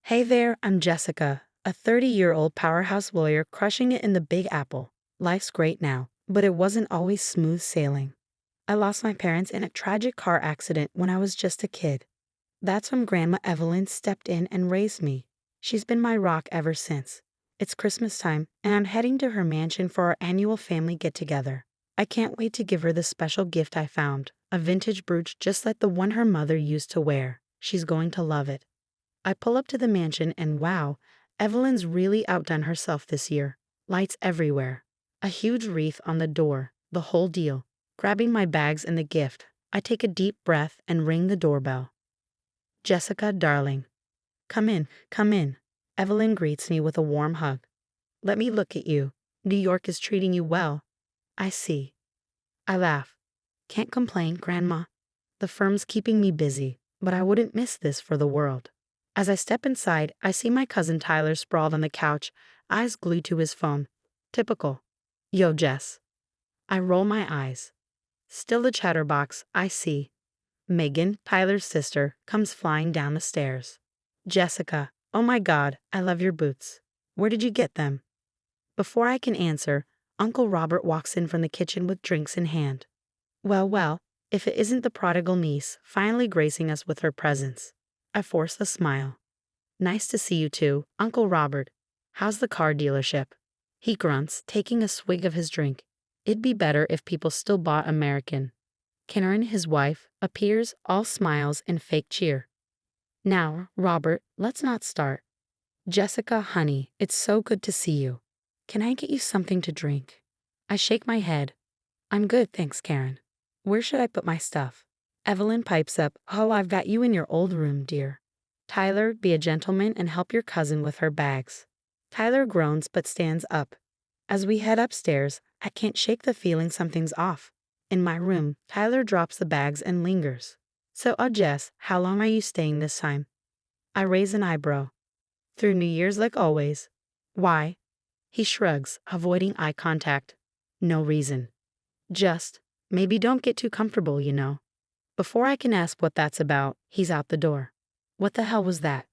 Hey there, I'm Jessica, a 30-year-old powerhouse lawyer crushing it in the Big Apple. Life's great now, but it wasn't always smooth sailing. I lost my parents in a tragic car accident when I was just a kid. That's when Grandma Evelyn stepped in and raised me. She's been my rock ever since. It's Christmas time, and I'm heading to her mansion for our annual family get-together. I can't wait to give her the special gift I found, a vintage brooch just like the one her mother used to wear. She's going to love it. I pull up to the mansion and wow, Evelyn's really outdone herself this year. Lights everywhere. A huge wreath on the door, the whole deal. Grabbing my bags and the gift, I take a deep breath and ring the doorbell. Jessica, darling. Come in, come in. Evelyn greets me with a warm hug. Let me look at you. New York is treating you well. I see. I laugh. Can't complain, Grandma. The firm's keeping me busy, but I wouldn't miss this for the world. As I step inside, I see my cousin Tyler sprawled on the couch, eyes glued to his phone. Typical. Yo, Jess. I roll my eyes. Still the chatterbox, I see. Megan, Tyler's sister, comes flying down the stairs. Jessica, oh my God, I love your boots. Where did you get them? Before I can answer, Uncle Robert walks in from the kitchen with drinks in hand. Well, if it isn't the prodigal niece finally gracing us with her presence. I force a smile. Nice to see you too, Uncle Robert. How's the car dealership? He grunts, taking a swig of his drink. It'd be better if people still bought American. Karen, his wife, appears, all smiles and fake cheer. Now, Robert, let's not start. Jessica, honey, it's so good to see you. Can I get you something to drink? I shake my head. I'm good, thanks, Karen. Where should I put my stuff? Evelyn pipes up, oh, I've got you in your old room, dear. Tyler, be a gentleman and help your cousin with her bags. Tyler groans but stands up. As we head upstairs, I can't shake the feeling something's off. In my room, Tyler drops the bags and lingers. So, Jess, how long are you staying this time? I raise an eyebrow. Through New Year's like always. Why? He shrugs, avoiding eye contact. No reason. Just, maybe don't get too comfortable, you know. Before I can ask what that's about, he's out the door. What the hell was that?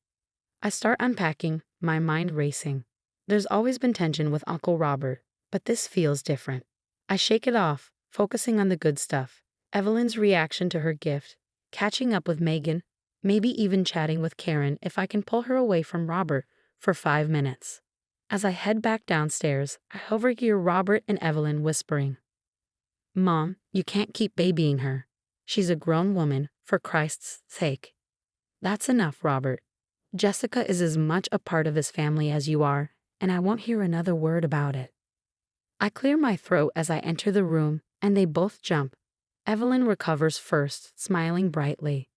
I start unpacking, my mind racing. There's always been tension with Uncle Robert, but this feels different. I shake it off, focusing on the good stuff. Evelyn's reaction to her gift, catching up with Megan, maybe even chatting with Karen if I can pull her away from Robert for 5 minutes. As I head back downstairs, I overhear Robert and Evelyn whispering. Mom, you can't keep babying her. She's a grown woman, for Christ's sake. That's enough, Robert. Jessica is as much a part of his family as you are, and I won't hear another word about it. I clear my throat as I enter the room, and they both jump. Evelyn recovers first, smiling brightly.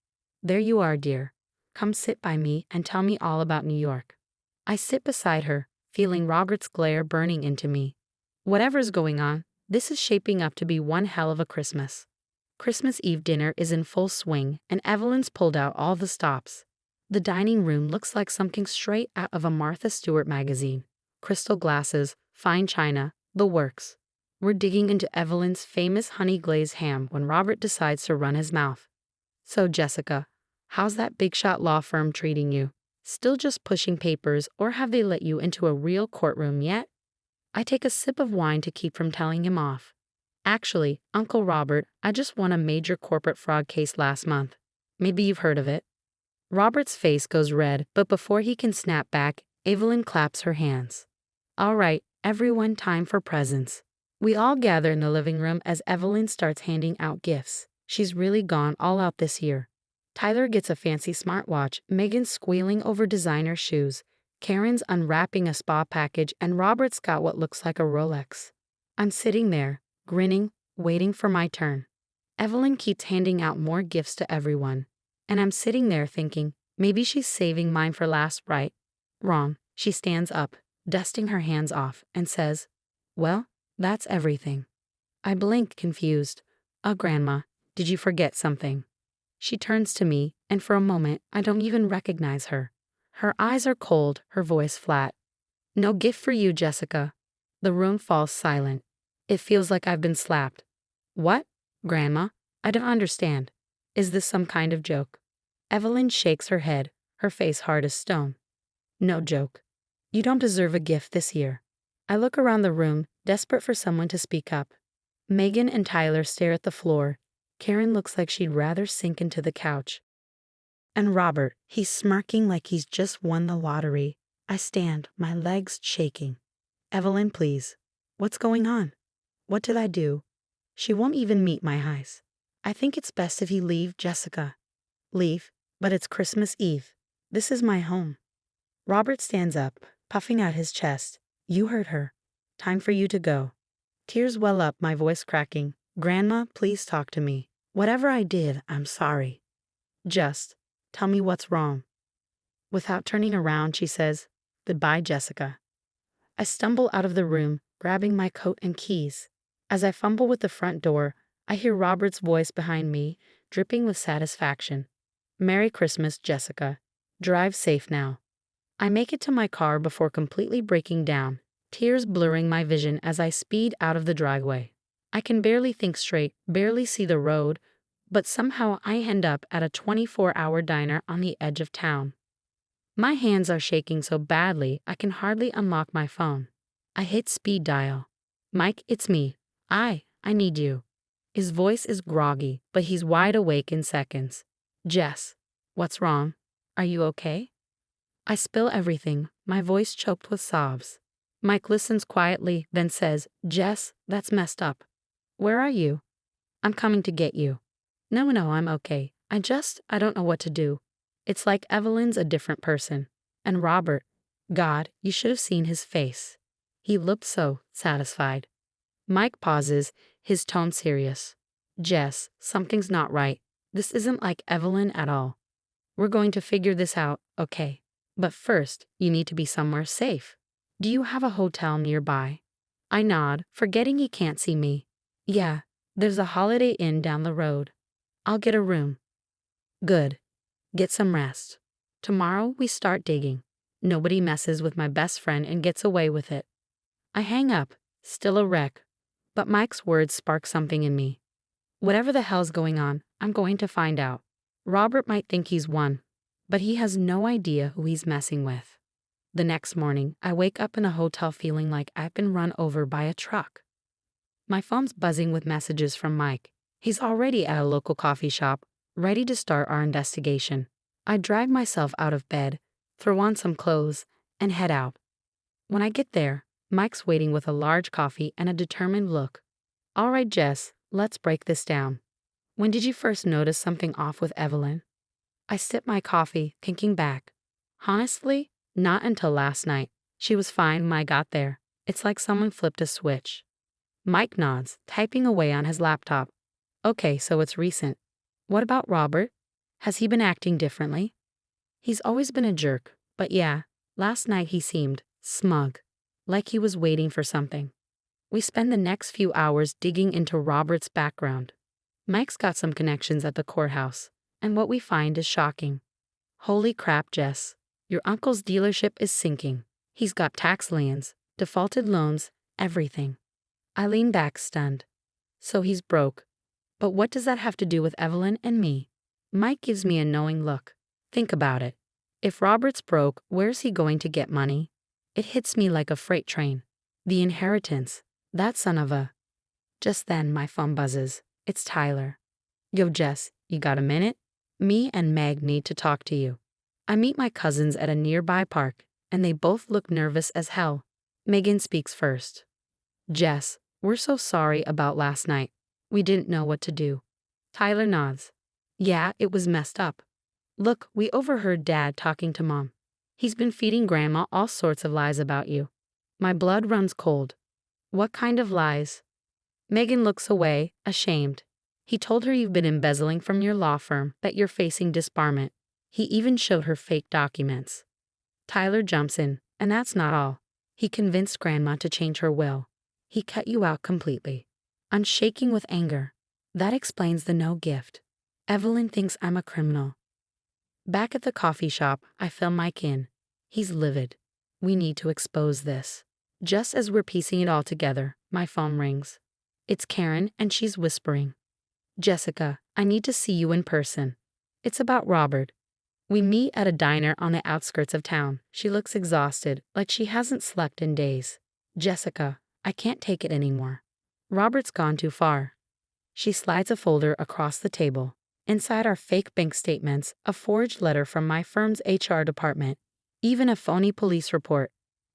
There you are, dear. Come sit by me and tell me all about New York. I sit beside her, feeling Robert's glare burning into me. Whatever's going on, this is shaping up to be one hell of a Christmas. Christmas Eve dinner is in full swing, and Evelyn's pulled out all the stops. The dining room looks like something straight out of a Martha Stewart magazine. Crystal glasses, fine china, the works. We're digging into Evelyn's famous honey-glazed ham when Robert decides to run his mouth. So, Jessica, how's that big shot law firm treating you? Still just pushing papers, or have they let you into a real courtroom yet? I take a sip of wine to keep from telling him off. Actually, Uncle Robert, I just won a major corporate fraud case last month. Maybe you've heard of it. Robert's face goes red, but before he can snap back, Evelyn claps her hands. All right, everyone, time for presents. We all gather in the living room as Evelyn starts handing out gifts. She's really gone all out this year. Tyler gets a fancy smartwatch, Megan's squealing over designer shoes, Karen's unwrapping a spa package, and Robert's got what looks like a Rolex. I'm sitting there, grinning, waiting for my turn. Evelyn keeps handing out more gifts to everyone, and I'm sitting there thinking, maybe she's saving mine for last, right? Wrong. She stands up, dusting her hands off, and says, well, that's everything. I blink, confused. Grandma, did you forget something? She turns to me, and for a moment, I don't even recognize her. Her eyes are cold, her voice flat. No gift for you, Jessica. The room falls silent. It feels like I've been slapped. What? Grandma? I don't understand. Is this some kind of joke? Evelyn shakes her head, her face hard as stone. No joke. You don't deserve a gift this year. I look around the room, desperate for someone to speak up. Megan and Tyler stare at the floor. Karen looks like she'd rather sink into the couch. And Robert, he's smirking like he's just won the lottery. I stand, my legs shaking. Evelyn, please. What's going on? What did I do? She won't even meet my eyes. I think it's best if you leave, Jessica. Leave? But it's Christmas Eve. This is my home. Robert stands up, puffing out his chest. You heard her. Time for you to go. Tears well up, my voice cracking. Grandma, please talk to me. Whatever I did, I'm sorry. Just tell me what's wrong. Without turning around, she says, Goodbye, Jessica. I stumble out of the room, grabbing my coat and keys. As I fumble with the front door, I hear Robert's voice behind me, dripping with satisfaction. Merry Christmas, Jessica. Drive safe now. I make it to my car before completely breaking down, tears blurring my vision as I speed out of the driveway. I can barely think straight, barely see the road, but somehow I end up at a 24-hour diner on the edge of town. My hands are shaking so badly I can hardly unlock my phone. I hit speed dial. Mike, it's me. I need you. His voice is groggy, but he's wide awake in seconds. Jess, what's wrong? Are you okay? I spill everything, my voice choked with sobs. Mike listens quietly, then says, Jess, that's messed up. Where are you? I'm coming to get you. No, I'm okay. I don't know what to do. It's like Evelyn's a different person. And Robert, God, you should have seen his face. He looked so satisfied. Mike pauses, his tone serious. Jess, something's not right. This isn't like Evelyn at all. We're going to figure this out, okay? But first, you need to be somewhere safe. Do you have a hotel nearby? I nod, forgetting he can't see me. Yeah, there's a Holiday Inn down the road. I'll get a room. Good. Get some rest. Tomorrow we start digging. Nobody messes with my best friend and gets away with it. I hang up, still a wreck. But Mike's words spark something in me. Whatever the hell's going on, I'm going to find out. Robert might think he's won, but he has no idea who he's messing with. The next morning, I wake up in a hotel feeling like I've been run over by a truck. My phone's buzzing with messages from Mike. He's already at a local coffee shop, ready to start our investigation. I drag myself out of bed, throw on some clothes, and head out. When I get there, Mike's waiting with a large coffee and a determined look. All right, Jess, let's break this down. When did you first notice something off with Evelyn? I sip my coffee, thinking back. Honestly, not until last night. She was fine when I got there. It's like someone flipped a switch. Mike nods, typing away on his laptop. Okay, so it's recent. What about Robert? Has he been acting differently? He's always been a jerk, but yeah, last night he seemed smug, like he was waiting for something. We spend the next few hours digging into Robert's background. Mike's got some connections at the courthouse, and what we find is shocking. Holy crap, Jess. Your uncle's dealership is sinking. He's got tax liens, defaulted loans, everything. I lean back stunned. So he's broke. But what does that have to do with Evelyn and me? Mike gives me a knowing look. Think about it. If Robert's broke, where's he going to get money? It hits me like a freight train. The inheritance. That son of a... Just then, my phone buzzes. It's Tyler. Yo, Jess, you got a minute? Me and Meg need to talk to you. I meet my cousins at a nearby park, and they both look nervous as hell. Megan speaks first. Jess, we're so sorry about last night. We didn't know what to do. Tyler nods. Yeah, it was messed up. Look, we overheard Dad talking to Mom. He's been feeding Grandma all sorts of lies about you. My blood runs cold. What kind of lies? Megan looks away, ashamed. He told her you've been embezzling from your law firm, that you're facing disbarment. He even showed her fake documents. Tyler jumps in, and that's not all. He convinced Grandma to change her will. He cut you out completely. I'm shaking with anger. That explains the no gift. Evelyn thinks I'm a criminal. Back at the coffee shop, I fill Mike in. He's livid. We need to expose this. Just as we're piecing it all together, my phone rings. It's Karen, and she's whispering. Jessica, I need to see you in person. It's about Robert. We meet at a diner on the outskirts of town. She looks exhausted, like she hasn't slept in days. Jessica, I can't take it anymore. Robert's gone too far. She slides a folder across the table. Inside are fake bank statements, a forged letter from my firm's HR department, even a phony police report.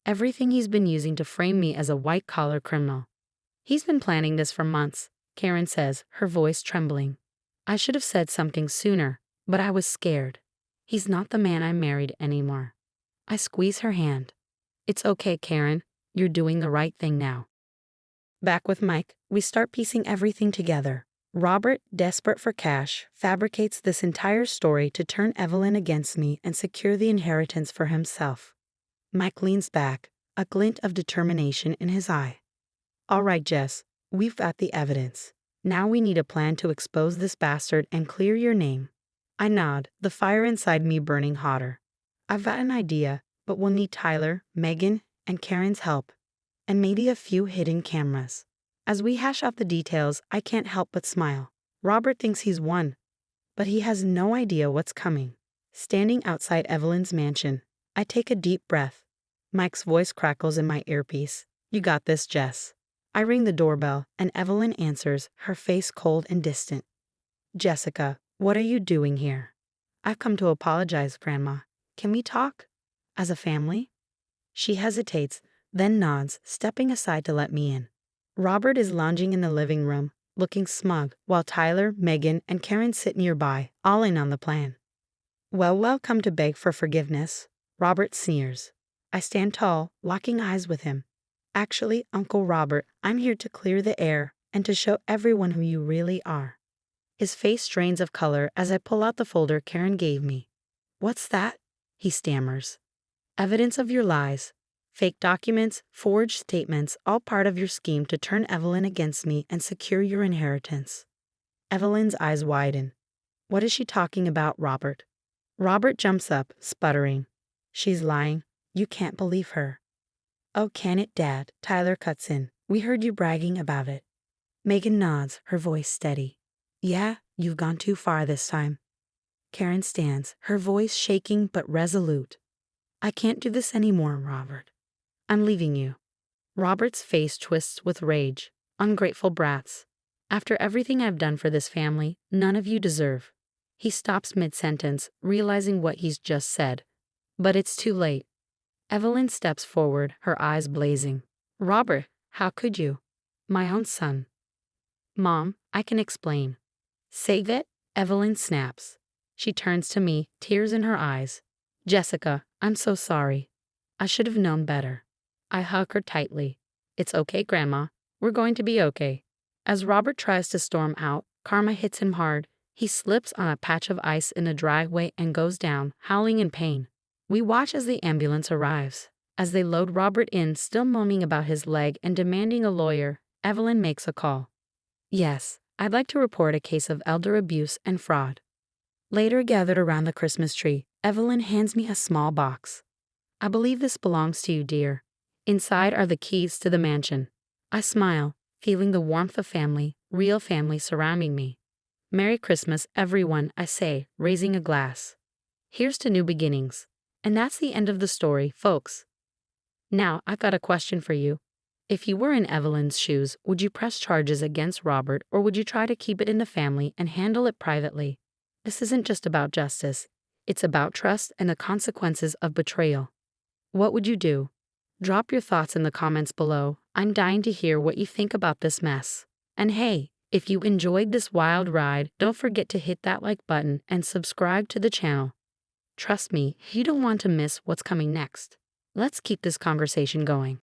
Everything he's been using to frame me as a white-collar criminal. He's been planning this for months, Karen says, her voice trembling. I should have said something sooner, but I was scared. He's not the man I married anymore. I squeeze her hand. It's okay, Karen. You're doing the right thing now. Back with Mike, we start piecing everything together. Robert, desperate for cash, fabricates this entire story to turn Evelyn against me and secure the inheritance for himself. Mike leans back, a glint of determination in his eye. All right, Jess, we've got the evidence. Now we need a plan to expose this bastard and clear your name. I nod, the fire inside me burning hotter. I've got an idea, but we'll need Tyler, Megan, and Karen's help. And maybe a few hidden cameras. As we hash out the details, I can't help but smile. Robert thinks he's won, but he has no idea what's coming. Standing outside Evelyn's mansion, I take a deep breath. Mike's voice crackles in my earpiece. You got this, Jess. I ring the doorbell, and Evelyn answers, her face cold and distant. Jessica, what are you doing here? I've come to apologize, Grandma. Can we talk? As a family? She hesitates, then nods, stepping aside to let me in. Robert is lounging in the living room, looking smug, while Tyler, Megan, and Karen sit nearby, all in on the plan. Well, come to beg for forgiveness. Robert sneers. I stand tall, locking eyes with him. Actually, Uncle Robert, I'm here to clear the air and to show everyone who you really are. His face strains of color as I pull out the folder Karen gave me. What's that? He stammers. Evidence of your lies. Fake documents, forged statements, all part of your scheme to turn Evelyn against me and secure your inheritance. Evelyn's eyes widen. What is she talking about, Robert? Robert jumps up, sputtering. She's lying. You can't believe her. Oh, can it, Dad? Tyler cuts in. We heard you bragging about it. Megan nods, her voice steady. Yeah, you've gone too far this time. Karen stands, her voice shaking but resolute. I can't do this anymore, Robert. I'm leaving you. Robert's face twists with rage. Ungrateful brats. After everything I've done for this family, none of you deserve. He stops mid-sentence, realizing what he's just said. But it's too late. Evelyn steps forward, her eyes blazing. Robert, how could you? My own son. Mom, I can explain. Save it? Evelyn snaps. She turns to me, tears in her eyes. Jessica, I'm so sorry. I should have known better. I hug her tightly. It's okay, Grandma. We're going to be okay. As Robert tries to storm out, karma hits him hard. He slips on a patch of ice in the driveway and goes down, howling in pain. We watch as the ambulance arrives. As they load Robert in, still moaning about his leg and demanding a lawyer, Evelyn makes a call. Yes, I'd like to report a case of elder abuse and fraud. Later, gathered around the Christmas tree, Evelyn hands me a small box. I believe this belongs to you, dear. Inside are the keys to the mansion. I smile, feeling the warmth of family, real family surrounding me. Merry Christmas, everyone, I say, raising a glass. Here's to new beginnings. And that's the end of the story, folks. Now, I've got a question for you. If you were in Evelyn's shoes, would you press charges against Robert, or would you try to keep it in the family and handle it privately? This isn't just about justice. It's about trust and the consequences of betrayal. What would you do? Drop your thoughts in the comments below. I'm dying to hear what you think about this mess. And hey, if you enjoyed this wild ride, don't forget to hit that like button and subscribe to the channel. Trust me, you don't want to miss what's coming next. Let's keep this conversation going.